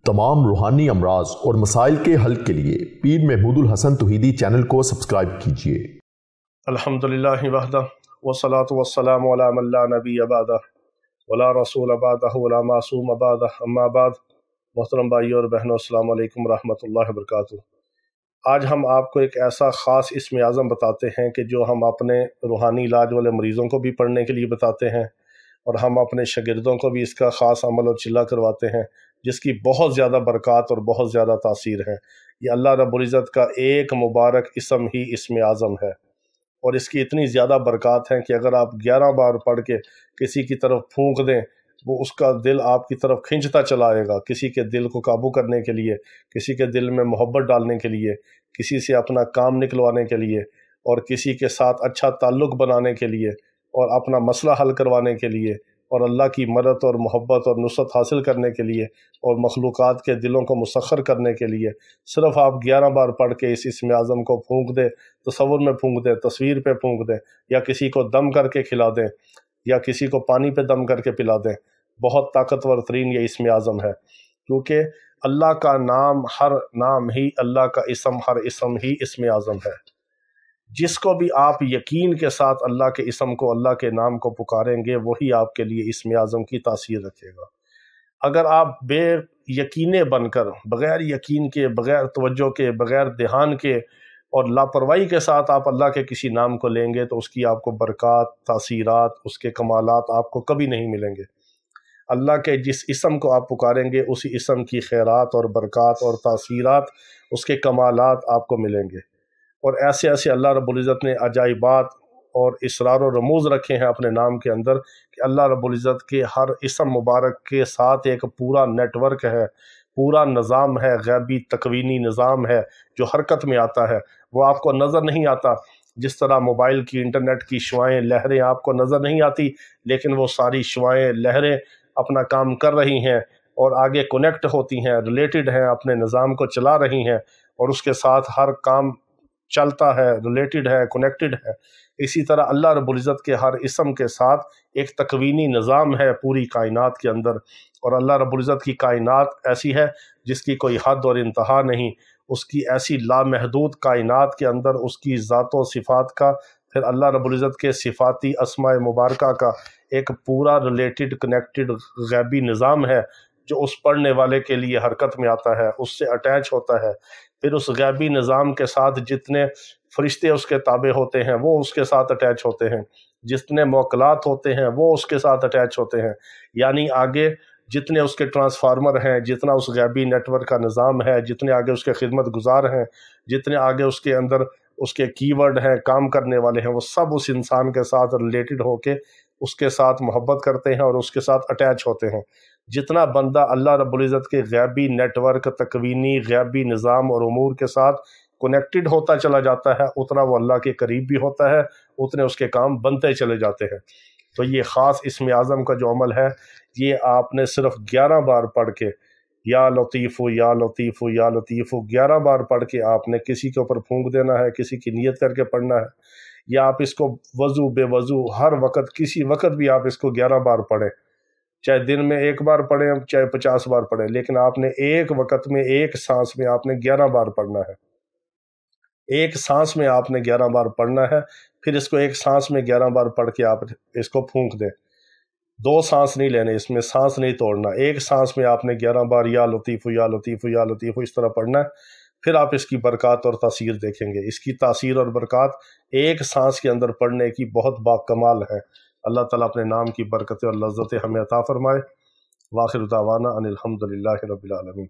तमाम रूहानी अमराज और मसाइल के हल के लिए पीर महमूदुल हसन तौहीदी चैनल को सब्सक्राइब कीजिए। अल्हम्दुलिल्लाह वहदा वस्सलातु वस्सलामु अला मन ला नबी अबादा वला रसूल अबादहु वला मासूम अबादा अम्मा बाद। मोहतरम भाइयों और बहनों, अस्सलामु अलैकुम रहमतुल्लाहि व बरकातुहू। आज हम आपको एक ऐसा ख़ास इस्म आज़म बताते हैं कि जो हम अपने रूहानी इलाज वाले मरीज़ों को भी पढ़ने के लिए बताते हैं और हम अपने शागिर्दों को भी इसका ख़ास अमल और चिल्ला करवाते हैं, जिसकी बहुत ज़्यादा बरक़ात और बहुत ज़्यादा तासीर है। ये अल्लाह रब्बुल इज़्ज़त का एक मुबारक इसम ही इस्म आज़म है और इसकी इतनी ज़्यादा बरक़ात हैं कि अगर आप 11 बार पढ़ के किसी की तरफ फूंक दें, वो उसका दिल आपकी तरफ खींचता चला आएगा। किसी के दिल को काबू करने के लिए, किसी के दिल में मोहब्बत डालने के लिए, किसी से अपना काम निकलवाने के लिए और किसी के साथ अच्छा ताल्लुक़ बनाने के लिए और अपना मसला हल करवाने के लिए और अल्लाह की मदद और मोहब्बत और नुसरत हासिल करने के लिए और मखलूक़ात के दिलों को मुसख्खर करने के लिए सिर्फ़ आप 11 बार पढ़ के इस इस्म आज़म को फूंक दें, तसव्वुर में फूंक दें, तस्वीर पे फूंक दें, या किसी को दम करके खिला दें या किसी को पानी पे दम करके पिला दें। बहुत ताकतवर तरीन ये इस्म आज़म है, क्योंकि अल्लाह का नाम हर नाम ही अल्लाह का इसम हर इसम ही इस्म आज़म है। जिसको भी आप यकीन के साथ अल्लाह के इसम को, अल्लाह के नाम को पुकारेंगे, वही आपके लिए इस्म आज़म की तासीर रखेगा। अगर आप बेयकीने बनकर, बग़ैर यकीन के, बग़ैर तवज्जो के, बग़ैर ध्यान के और लापरवाही के साथ आप अल्लाह के किसी नाम को लेंगे तो उसकी आपको बरक़ात, तासीरात, उसके कमालात आपको कभी नहीं मिलेंगे। अल्लाह के जिस इसम को आप पुकारेंगे उसी इसम की खैरात और बरक़ात और तासीरात, उसके कमालात आपको मिलेंगे। और ऐसे ऐसे अल्लाह रब्बुल इज़्ज़त ने अजाइबात और इसरार और रमूज़ रखे हैं अपने नाम के अंदर कि अल्लाह रब्बुल इज़्ज़त के हर इसम मुबारक के साथ एक पूरा नेटवर्क है, पूरा निज़ाम है, गैबी तकवीनी निज़ाम है जो हरकत में आता है। वो आपको नज़र नहीं आता, जिस तरह मोबाइल की, इंटरनेट की शुआएँ, लहरें आपको नज़र नहीं आती, लेकिन वो सारी शुआएँ, लहरें अपना काम कर रही हैं और आगे कनेक्ट होती हैं, रिलेटेड हैं, अपने निज़ाम को चला रही हैं और उसके साथ हर काम चलता है, रिलेटेड है, कनेक्टेड है। इसी तरह अल्लाह रब्बुल इज़्ज़त के हर इसम के साथ एक तकवीनी निज़ाम है पूरी कायनात के अंदर। और अल्लाह रब्बुल इज़्ज़त की कायनात ऐसी है जिसकी कोई हद और इंतहा नहीं। उसकी ऐसी लामहदूद कायनात के अंदर उसकी ज़ात व सिफ़ात का, फिर अल्लाह रब्बुल इज़्ज़त के सिफ़ाती अस्माए मुबारका का एक पूरा रिलेटेड, कनेक्टेड गैबी निज़ाम है जो उस पढ़ने वाले के लिए हरकत में आता है, उससे अटैच होता है। फिर उस गैबी निज़ाम के साथ जितने फ़रिश्ते उसके ताबे होते हैं वो उसके साथ अटैच होते हैं, जितने मौकलात होते हैं वो उसके साथ अटैच होते हैं। यानी आगे जितने उसके ट्रांसफार्मर हैं, जितना उस गैबी नेटवर्क का निज़ाम है, जितने आगे उसके खिदमत गुजार हैं, जितने आगे उसके अंदर उसके कीवर्ड हैं, काम करने वाले हैं, वो सब उस इंसान के साथ रिलेटेड होके उसके साथ मोहब्बत करते हैं और उसके साथ अटैच होते हैं। जितना बंदा अल्लाह रब्बुल इज़्ज़त के गैबी नेटवर्क, तकवीनी गैबी निज़ाम और उमूर के साथ कनेक्टेड होता चला जाता है, उतना वो अल्लाह के करीब भी होता है, उतने उसके काम बनते चले जाते हैं। तो ये ख़ास इस्म आज़म का जो अमल है, ये आपने सिर्फ 11 बार पढ़ के या लतीफ़ु या लतीफ़ु या लतीफ़ु 11 बार पढ़ के आपने किसी के ऊपर फूंक देना है, किसी की नीयत करके पढ़ना है। या आप इसको वज़ू बेवज़ू हर वक़्त, किसी वक़्त भी आप इसको 11 बार पढ़ें, चाहे दिन में 1 बार पढ़ें, चाहे 50 बार पढ़ें, लेकिन आपने एक वक़्त में, एक सांस में आपने 11 बार पढ़ना है। एक सांस में आपने 11 बार पढ़ना है। फिर इसको एक सांस में 11 बार पढ़ के आप इसको फूंक दें। 2 सांस नहीं लेने, इसमें सांस नहीं तोड़ना। एक सांस में आपने 11 बार या लतीफ़ु या लतीफ़ु या लतीफ़ु इस तरह पढ़ना है। फिर आप इसकी बरक़ात और तासीर देखेंगे। इसकी तासीर और बरक़ात एक सांस के अंदर पढ़ने की बहुत बाकमाल है। अल्लाह ताला अपने नाम की बरकतें और लज़्ज़तें हमें अता फ़रमाए। वाखिर दावाना अनिल हम्दुलिल्लाहि रब्बिल आलमीन।